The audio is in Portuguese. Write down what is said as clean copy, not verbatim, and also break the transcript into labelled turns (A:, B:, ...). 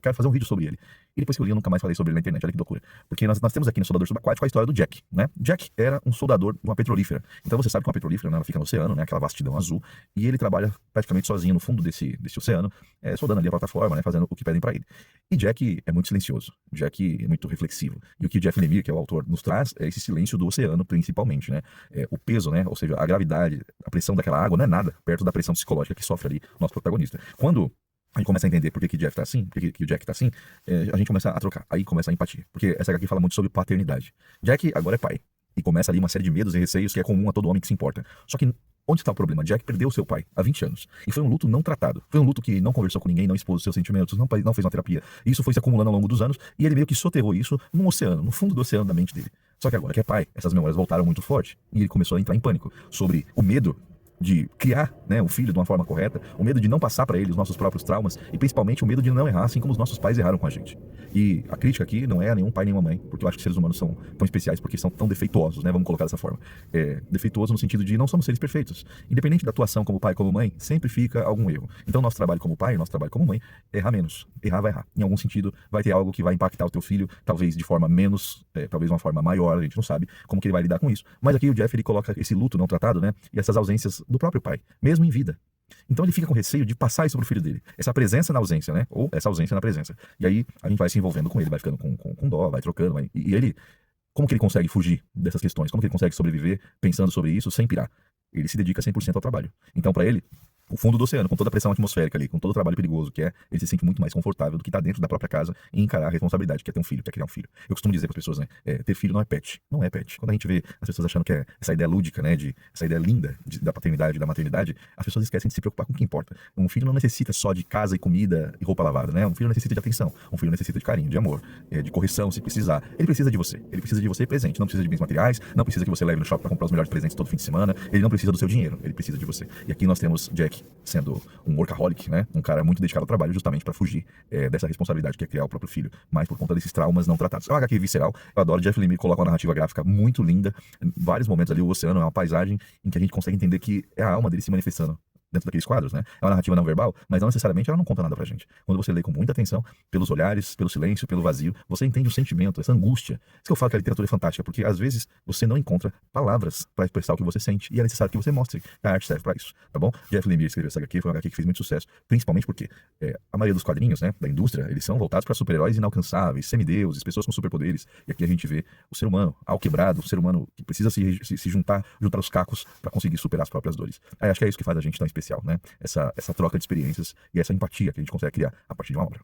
A: quero fazer um vídeo sobre ele. E depois que eu li, eu nunca mais falei sobre ele na internet, olha que loucura. Porque nós temos aqui no Soldador Subaquático a história do Jack, né? Jack era um soldador de uma petrolífera. Então você sabe que uma petrolífera, né, ela fica no oceano, né, aquela vastidão azul, e ele trabalha praticamente sozinho no fundo desse oceano, soldando ali a plataforma, né, fazendo o que pedem para ele. E Jack é muito silencioso, Jack é muito reflexivo. E o que Jeff Lemire, que é o autor, nos traz é esse silêncio do oceano, principalmente, né? O peso, né? Ou seja, a gravidade, a pressão daquela água não é nada perto da pressão psicológica que sofre ali o nosso protagonista. Quando a gente começa a entender por que Jeff tá assim, por que o Jack tá assim, a gente começa a trocar. Aí começa a empatia. Porque essa aqui fala muito sobre paternidade. Jack agora é pai. E começa ali uma série de medos e receios que é comum a todo homem que se importa. Só que onde está o problema? Jack perdeu seu pai há 20 anos. E foi um luto não tratado. Foi um luto que não conversou com ninguém, não expôs os seus sentimentos, não fez uma terapia. E isso foi se acumulando ao longo dos anos. E ele meio que soterrou isso num oceano, no fundo do oceano da mente dele. Só que agora que é pai, essas memórias voltaram muito forte. E ele começou a entrar em pânico sobre o medo de criar, né, o filho de uma forma correta, o medo de não passar para ele os nossos próprios traumas e principalmente o medo de não errar assim como os nossos pais erraram com a gente. E a crítica aqui não é a nenhum pai nem uma mãe, porque eu acho que seres humanos são tão especiais porque são tão defeituosos, né, vamos colocar dessa forma. Defeituoso no sentido de não somos seres perfeitos. Independente da atuação como pai, como mãe, sempre fica algum erro. Então nosso trabalho como pai, nosso trabalho como mãe, é errar menos. Errar vai errar. Em algum sentido vai ter algo que vai impactar o teu filho, talvez de forma menos, talvez de uma forma maior, a gente não sabe como que ele vai lidar com isso. Mas aqui o Jeff ele coloca esse luto não tratado, né, e essas ausências do próprio pai, mesmo em vida. Então ele fica com receio de passar isso sobre o filho dele. Essa presença na ausência, né? Ou essa ausência na presença. E aí a gente vai se envolvendo com ele, vai ficando com dó, vai trocando. E ele, como que ele consegue fugir dessas questões? Como que ele consegue sobreviver pensando sobre isso sem pirar? Ele se dedica 100% ao trabalho. Então para ele, o fundo do oceano, com toda a pressão atmosférica ali, com todo o trabalho perigoso que é, ele se sente muito mais confortável do que estar dentro da própria casa e encarar a responsabilidade que é ter um filho, que é criar um filho. Eu costumo dizer para as pessoas, né, ter filho não é pet. Não é pet. Quando a gente vê as pessoas achando que é essa ideia lúdica, né, essa ideia linda da paternidade, da maternidade, as pessoas esquecem de se preocupar com o que importa. Um filho não necessita só de casa e comida e roupa lavada, né? Um filho necessita de atenção. Um filho necessita de carinho, de amor, de correção, se precisar. Ele precisa de você. Ele precisa de você presente. Não precisa de bens materiais, não precisa que você leve no shopping para comprar os melhores presentes todo fim de semana. Ele não precisa do seu dinheiro. Ele precisa de você. E aqui nós temos Jack sendo um workaholic, né? Um cara muito dedicado ao trabalho justamente para fugir dessa responsabilidade que é criar o próprio filho, mas por conta desses traumas não tratados. É uma HQ visceral, eu adoro. Jeff Lemire coloca uma narrativa gráfica muito linda, em vários momentos ali o oceano é uma paisagem em que a gente consegue entender que é a alma dele se manifestando dentro daqueles quadros, né? É uma narrativa não verbal, mas não necessariamente ela não conta nada pra gente. Quando você lê com muita atenção, pelos olhares, pelo silêncio, pelo vazio, você entende o sentimento, essa angústia. Isso que eu falo que a literatura é fantástica, porque às vezes você não encontra palavras para expressar o que você sente, e é necessário que você mostre. A arte serve para isso, tá bom? Jeff Lemire escreveu essa HQ, foi uma HQ que fez muito sucesso, principalmente porque a maioria dos quadrinhos, né, da indústria, eles são voltados para super-heróis inalcançáveis, semideuses, pessoas com superpoderes, e aqui a gente vê o ser humano alquebrado, o ser humano que precisa se juntar os cacos para conseguir superar as próprias dores. Aí acho que é isso que faz a gente tão especial, né? Essa troca de experiências e essa empatia que a gente consegue criar a partir de uma obra.